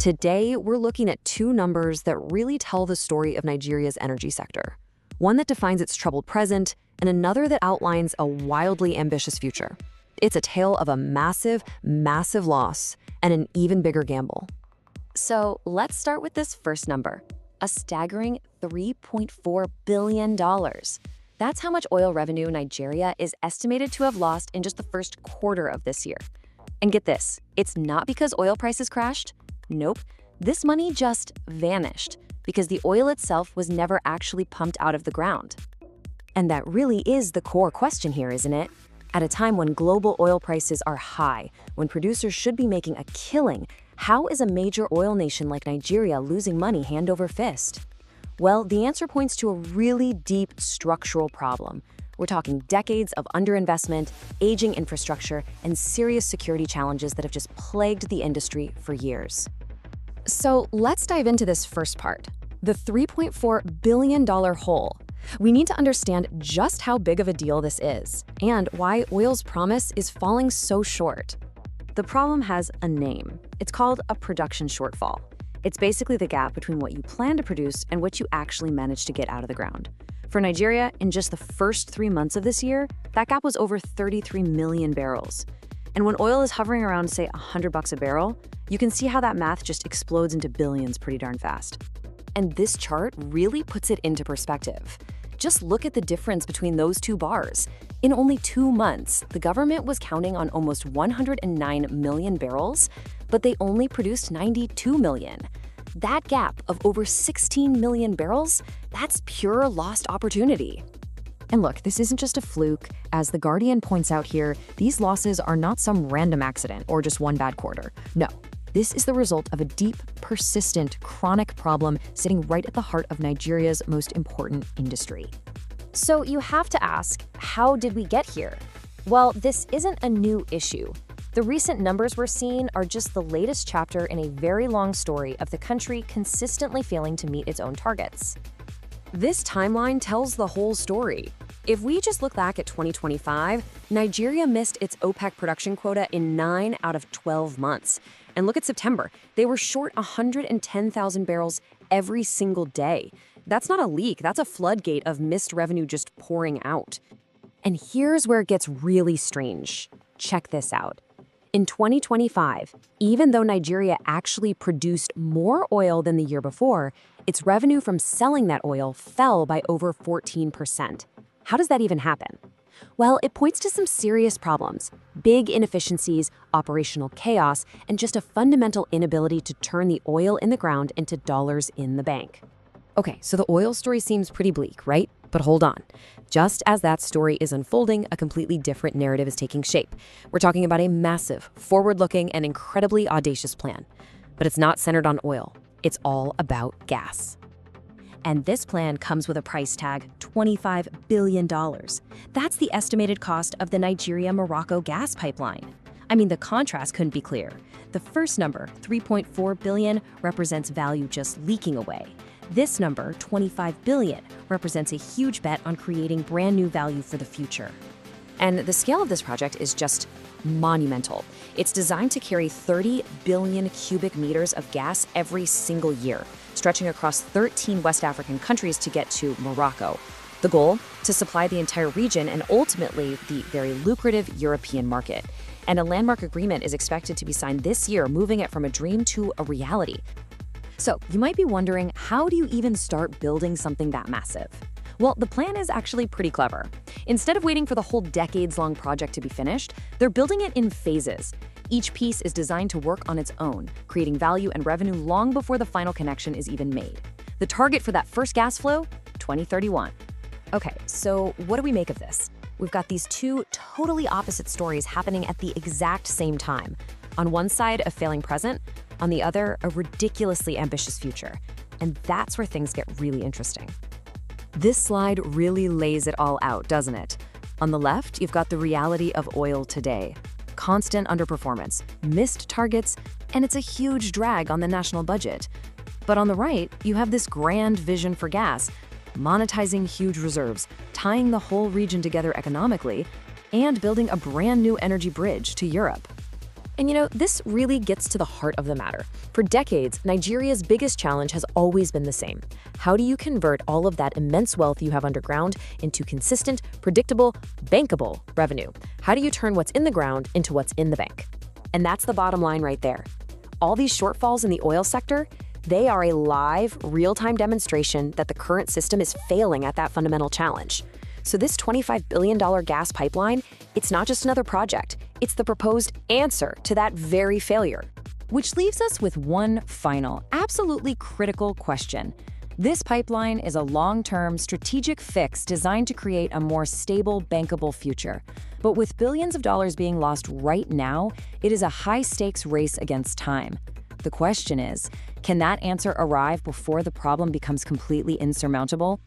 Today, we're looking at two numbers that really tell the story of Nigeria's energy sector. One that defines its troubled present, and another that outlines a wildly ambitious future. It's a tale of a massive, massive loss and an even bigger gamble. So let's start with this first number, a staggering $3.4 billion. That's how much oil revenue Nigeria is estimated to have lost in just the first quarter of this year. And get this, it's not because oil prices crashed. Nope, this money just vanished because the oil itself was never actually pumped out of the ground. And that really is the core question here, isn't it? At a time when global oil prices are high, when producers should be making a killing, how is a major oil nation like Nigeria losing money hand over fist? Well, the answer points to a really deep structural problem. We're talking decades of underinvestment, aging infrastructure, and serious security challenges that have just plagued the industry for years. So let's dive into this first part, the $3.4 billion hole. We need to understand just how big of a deal this is and why oil's promise is falling so short. The problem has a name. It's called a production shortfall. It's basically the gap between what you plan to produce and what you actually manage to get out of the ground. For Nigeria, in just the first 3 months of this year, that gap was over 33 million barrels. And when oil is hovering around, say, $100 a barrel, you can see how that math just explodes into billions pretty darn fast. And this chart really puts it into perspective. Just look at the difference between those two bars. In only 2 months, the government was counting on almost 109 million barrels, but they only produced 92 million. That gap of over 16 million barrels, that's pure lost opportunity. And look, this isn't just a fluke. As The Guardian points out here, these losses are not some random accident or just one bad quarter. No, this is the result of a deep, persistent, chronic problem sitting right at the heart of Nigeria's most important industry. So you have to ask, how did we get here? Well, this isn't a new issue. The recent numbers we're seeing are just the latest chapter in a very long story of the country consistently failing to meet its own targets. This timeline tells the whole story. If we just look back at 2025, Nigeria missed its OPEC production quota in 9 out of 12 months. And look at September. They were short 110,000 barrels every single day. That's not a leak, that's a floodgate of missed revenue just pouring out. And here's where it gets really strange. Check this out. In 2025, even though Nigeria actually produced more oil than the year before, its revenue from selling that oil fell by over 14%. How does that even happen? Well, it points to some serious problems, big inefficiencies, operational chaos, and just a fundamental inability to turn the oil in the ground into dollars in the bank. Okay, so the oil story seems pretty bleak, right? But hold on. Just as that story is unfolding, a completely different narrative is taking shape. We're talking about a massive, forward-looking, and incredibly audacious plan. But it's not centered on oil. It's all about gas. And this plan comes with a price tag, $25 billion. That's the estimated cost of the Nigeria-Morocco gas pipeline. I mean, the contrast couldn't be clearer. The first number, $3.4 billion, represents value just leaking away. This number, $25 billion, represents a huge bet on creating brand new value for the future. And the scale of this project is just monumental. It's designed to carry 30 billion cubic meters of gas every single year, stretching across 13 West African countries to get to Morocco. The goal? To supply the entire region and ultimately the very lucrative European market. And a landmark agreement is expected to be signed this year, moving it from a dream to a reality. So you might be wondering, how do you even start building something that massive? Well, the plan is actually pretty clever. Instead of waiting for the whole decades-long project to be finished, they're building it in phases. Each piece is designed to work on its own, creating value and revenue long before the final connection is even made. The target for that first gas flow? 2031. Okay, so what do we make of this? We've got these two totally opposite stories happening at the exact same time. On one side, a failing present, on the other, a ridiculously ambitious future. And that's where things get really interesting. This slide really lays it all out, doesn't it? On the left, you've got the reality of oil today. Constant underperformance, missed targets, and it's a huge drag on the national budget. But on the right, you have this grand vision for gas, monetizing huge reserves, tying the whole region together economically, and building a brand new energy bridge to Europe. And this really gets to the heart of the matter. For decades, Nigeria's biggest challenge has always been the same. How do you convert all of that immense wealth you have underground into consistent, predictable, bankable revenue? How do you turn what's in the ground into what's in the bank? And that's the bottom line right there. All these shortfalls in the oil sector, they are a live, real-time demonstration that the current system is failing at that fundamental challenge. So this $25 billion gas pipeline, it's not just another project, it's the proposed answer to that very failure. Which leaves us with one final, absolutely critical question. This pipeline is a long-term strategic fix designed to create a more stable, bankable future. But with billions of dollars being lost right now, it is a high-stakes race against time. The question is, can that answer arrive before the problem becomes completely insurmountable?